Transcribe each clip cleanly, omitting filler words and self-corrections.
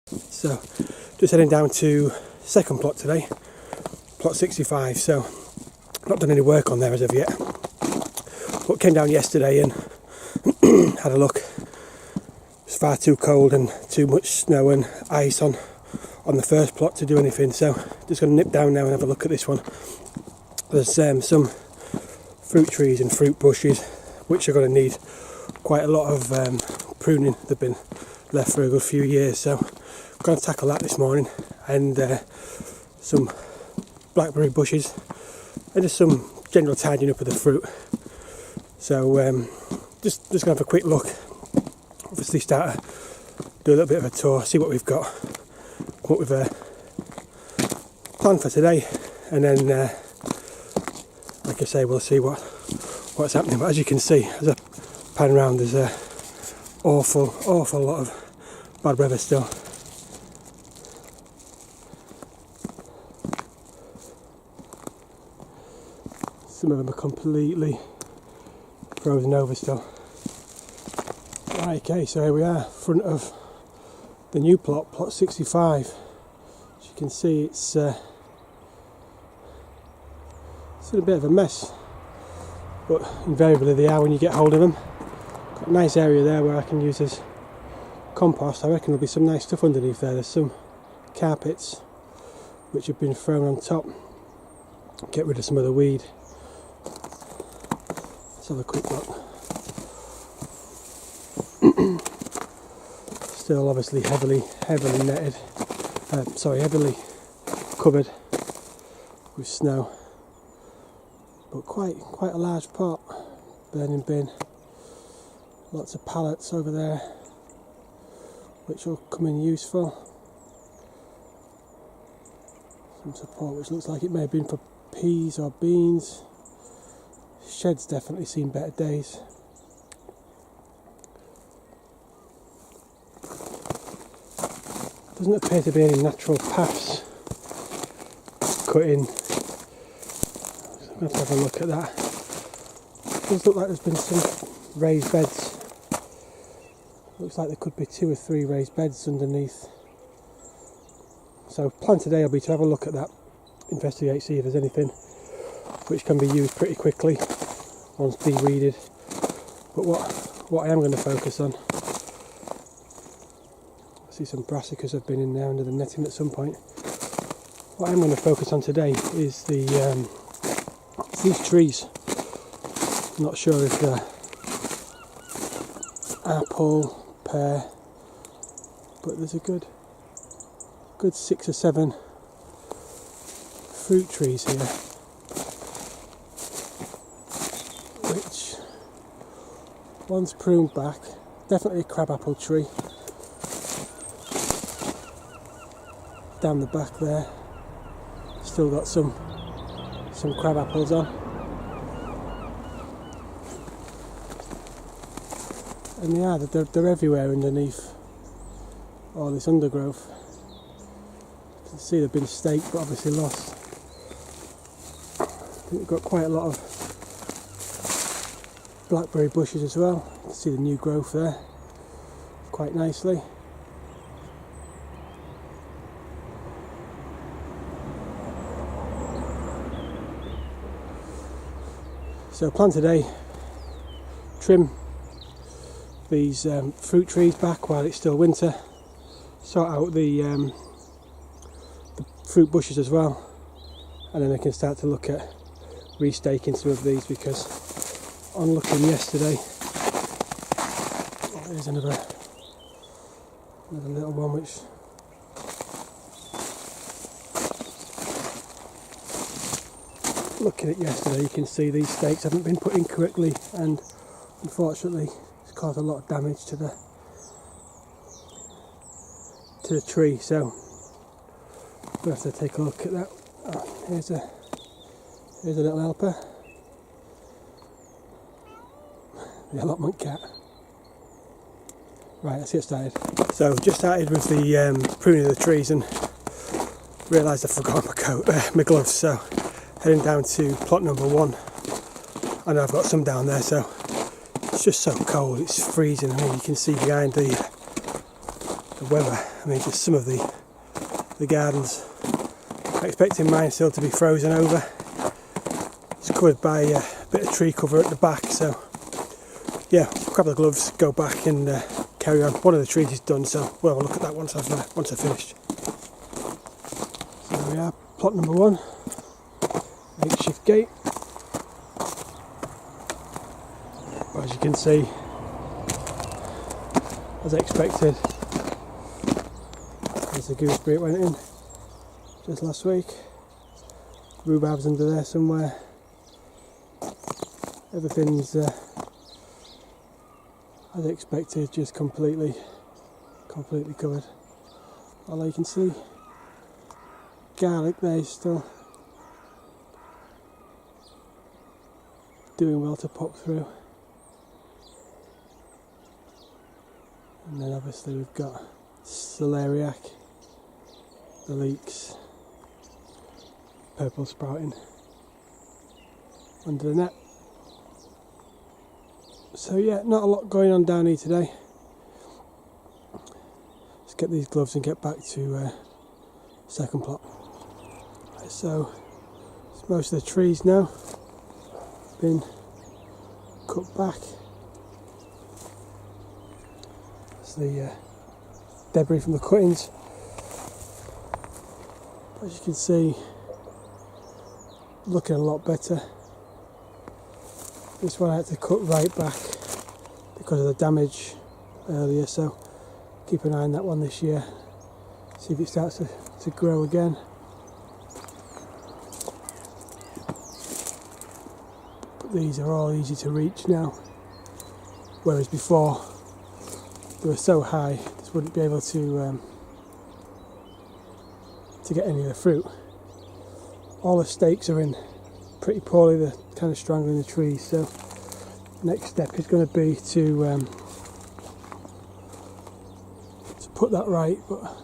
So just heading down to second plot today, plot 65. So not done any work on there as of yet, but came down yesterday and had a look. It's far too cold and too much snow and ice on the first plot to do anything, so just going to nip down now and have a look at this one. There's some fruit trees and fruit bushes which are going to need quite a lot of pruning. They've been left for a good few years, so I'm going to tackle that this morning, and some blackberry bushes and just some general tidying up of the fruit. So just going to have a quick look, obviously start to do a little bit of a tour, see what we've got, come up with a plan for today, and then like I say, we'll see what's happening. But as you can see, as I pan around, there's a awful lot of bad weather still. Some of them are completely frozen over still. Right, okay, so here we are, front of the new plot, plot 65. As you can see, it's in a bit of a mess, but invariably they are when you get hold of them. Got a nice area there where I can use as compost. I reckon there'll be some nice stuff underneath there. There's some carpets which have been thrown on top. Get rid of some of the weed. Let's have a quick look. Still obviously heavily netted, heavily covered with snow, but quite a large pot. Burning bin, lots of pallets over there which will come in useful. Some support which looks like it may have been for peas or beans. Shed's definitely seen better days. Doesn't appear to be any natural paths cut in. So I'm going to have a look at that. It does look like there's been some raised beds. Looks like there could be 2 or 3 raised beds underneath. So plan today will be to have a look at that, investigate, see if there's anything which can be used pretty quickly once de-weeded. But what I am going to focus on, I see some brassicas have been in there under the netting at some point. What I'm going to focus on today is these trees. I'm not sure if they're apple, pear, but there's a good 6 or 7 fruit trees here, which one's pruned back, definitely a crabapple tree. Down the back there, still got some crab apples on, and they're everywhere underneath all this undergrowth. You can see they've been staked but obviously lost. I think we've got quite a lot of blackberry bushes as well. You can see the new growth there quite nicely. So plan today, trim these fruit trees back while it's still winter, sort out the fruit bushes as well, and then I can start to look at restaking some of these, because on looking yesterday, there's another little one which looking at yesterday, you can see these stakes haven't been put in correctly, and unfortunately it's caused a lot of damage to the tree. So we'll have to take a look at that. Oh, here's a little helper, the allotment cat. Right, let's get started. So just started with the pruning of the trees and realised I forgot my gloves, so heading down to plot number 1. I know I've got some down there, so it's just so cold, it's freezing. I mean, you can see behind the the weather. I mean, just some of the gardens. I'm expecting mine still to be frozen over. It's covered by a bit of tree cover at the back, so yeah, grab the gloves, go back and carry on. One of the trees is done, so we'll have a look at that once I've finished. So there we are, plot number 1, makeshift gate. As you can see, as expected, there's the gooseberry it went in just last week. Rhubarb's under there somewhere. Everything's as expected, just completely covered. Although you can see garlic there is still doing well to pop through. And then obviously we've got celeriac, the leeks, purple sprouting under the net. So yeah, not a lot going on down here today. Let's get these gloves and get back to second plot. Right, so it's most of the trees now been cut back. It's the debris from the cuttings. As you can see, looking a lot better. This one I had to cut right back because of the damage earlier, so keep an eye on that one this year. See if it starts to grow again. But these are all easy to reach now, whereas before they were so high, just wouldn't be able to get any of the fruit. All the stakes are in pretty poorly, they're kind of strangling the trees, so next step is going to be to put that right. But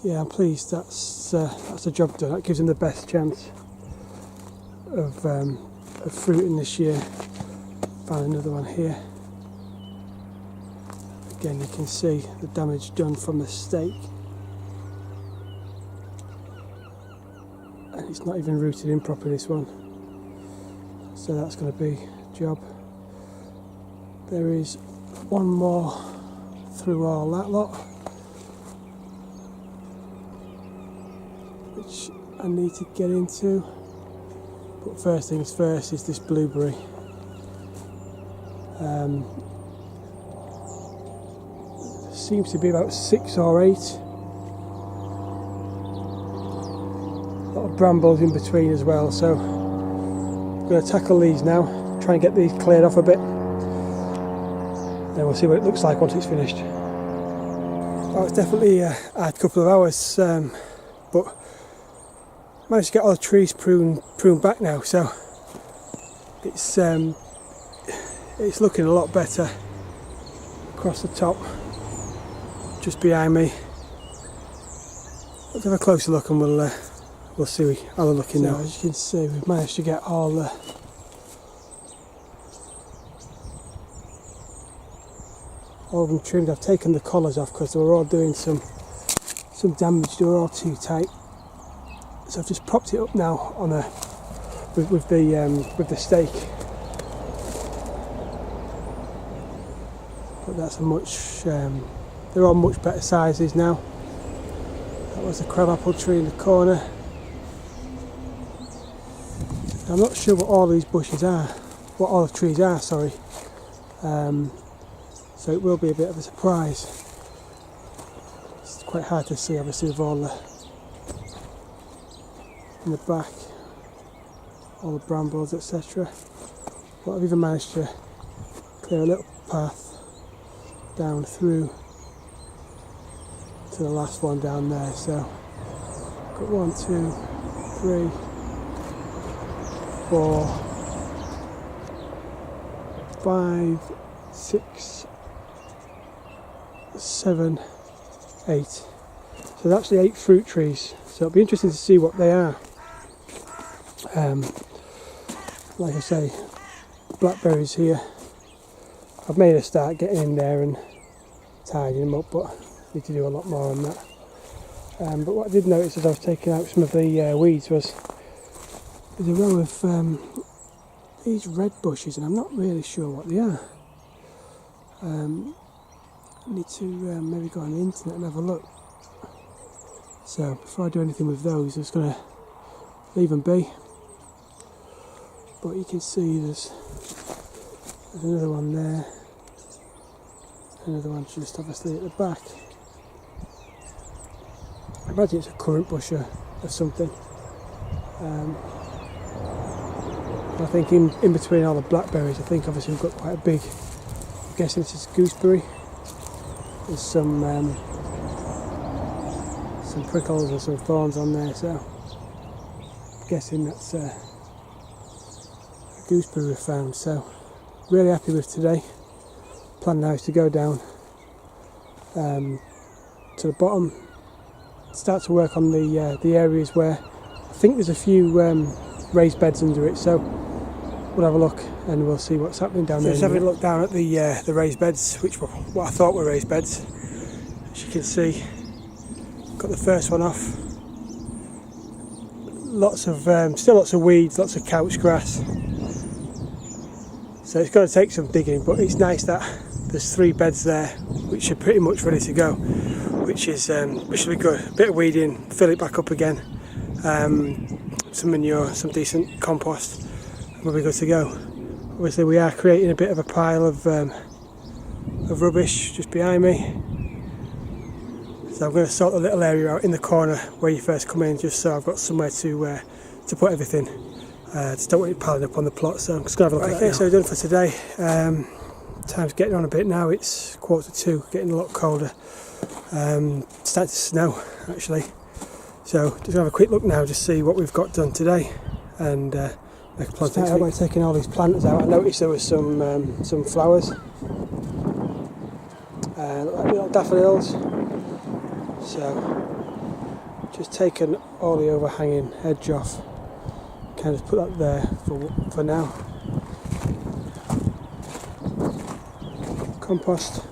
yeah, I'm pleased that's the job done. That gives them the best chance of fruiting this year. Found another one here. Again, you can see the damage done from the stake. And it's not even rooted in properly, this one. So that's going to be a job. There is one more through all that lot, which I need to get into. But first things first is this blueberry. Seems to be about 6 or 8. A lot of brambles in between as well, so I'm going to tackle these now, try and get these cleared off a bit, then we'll see what it looks like once it's finished. Well, it's definitely a hard couple of hours, but managed to get all the trees pruned back now, so it's looking a lot better across the top, just behind me. Let's have a closer look and we'll see how they're looking now. As you can see, we've managed to get all of them trimmed. I've taken the collars off because they were all doing some damage. They were all too tight. So I've just propped it up now on with the stake. But that's a much. They're all much better sizes now. That was the crabapple tree in the corner. I'm not sure what all these bushes are, what all the trees are, sorry. So it will be a bit of a surprise. It's quite hard to see, obviously, with all in the back, all the brambles, etc. But I've even managed to clear a little path down through to the last one down there. So got 1, 2, 3, 4, 5, 6, 7, 8. So there's actually 8 fruit trees. So it'll be interesting to see what they are. Like I say, blackberries here. I've made a start getting in there and tidying them up, but Need to do a lot more on that. But what I did notice as I was taking out some of the weeds was there's a row of these red bushes, and I'm not really sure what they are. I need to maybe go on the internet and have a look. So before I do anything with those, I'm just going to leave them be. But you can see there's another one there, another one just obviously at the back. I imagine it's a currant bush or something. I think in between all the blackberries, I think obviously we've got quite a big, I'm guessing this is gooseberry. There's some prickles and some thorns on there, so I'm guessing that's a gooseberry we found. So really happy with today. Plan now is to go down to the bottom, start to work on the areas where I think there's a few raised beds under it, so we'll have a look and we'll see what's happening down there. Just having a look down at the raised beds, which were what I thought were raised beds. As you can see, got the first one off. Lots of still lots of weeds, lots of couch grass. So it's going to take some digging, but it's nice that there's 3 beds there, which are pretty much ready to go, which will be good. A bit of weeding, fill it back up again, some manure, some decent compost, and we'll be good to go. Obviously, we are creating a bit of a pile of rubbish just behind me. So I'm going to sort the little area out in the corner where you first come in, just so I've got somewhere to put everything. Just don't want it piling up on the plot, so I'm just going to have a look at that. Okay, so we're done for today. Time's getting on a bit now, it's 1:45, getting a lot colder. Starting to snow actually. So just going to have a quick look now, just see what we've got done today, and make a plan. Start out by taking all these planters out. I noticed there was some flowers, like little daffodils. So just taken all the overhanging hedge off. Kind of put that there for now. Compost,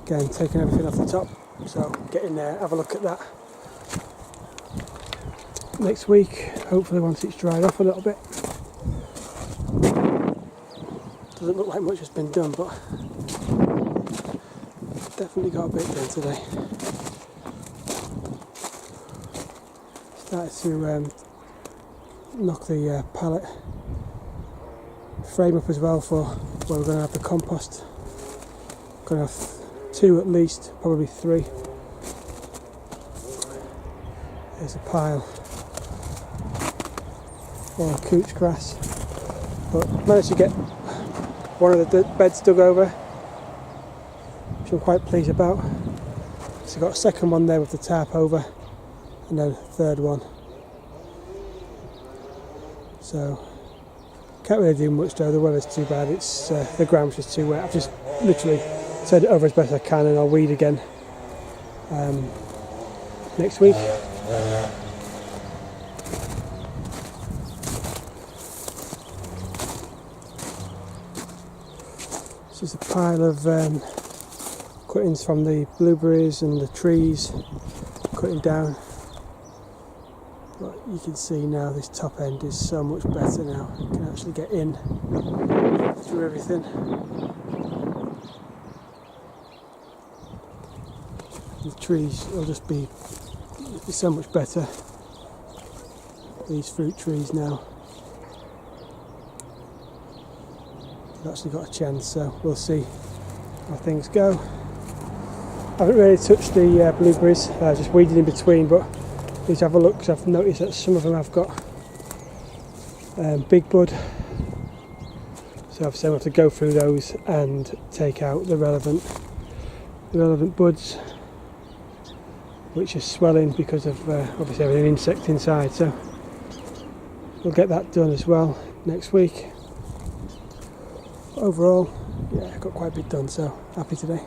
again taking everything off the top, so get in there, have a look at that next week, hopefully once it's dried off a little bit. Doesn't look like much has been done, but definitely got a bit done today. Started to knock the pallet frame up as well for where we're going to have the compost. Going to have 2 at least, probably 3. There's a pile of couch grass, but managed to get one of the beds dug over, which I'm quite pleased about. So got a second one there with the tarp over, and then a third one. So can't really do much though, the weather's too bad, it's the ground's just too wet. I've just literally turned it over as best I can, and I'll weed again next week. This is a pile of cuttings from the blueberries and the trees, cutting down. But you can see now this top end is so much better now. You can actually get in through everything. The trees will just be so much better. These fruit trees now. They've actually got a chance, so we'll see how things go. I haven't really touched the blueberries, just weeded in between, but need to have a look because I've noticed that some of them have got big bud. So obviously I'll have to go through those and take out the relevant buds, which are swelling because of obviously having an insect inside. So we'll get that done as well next week. Overall, yeah, got quite a bit done, so happy today.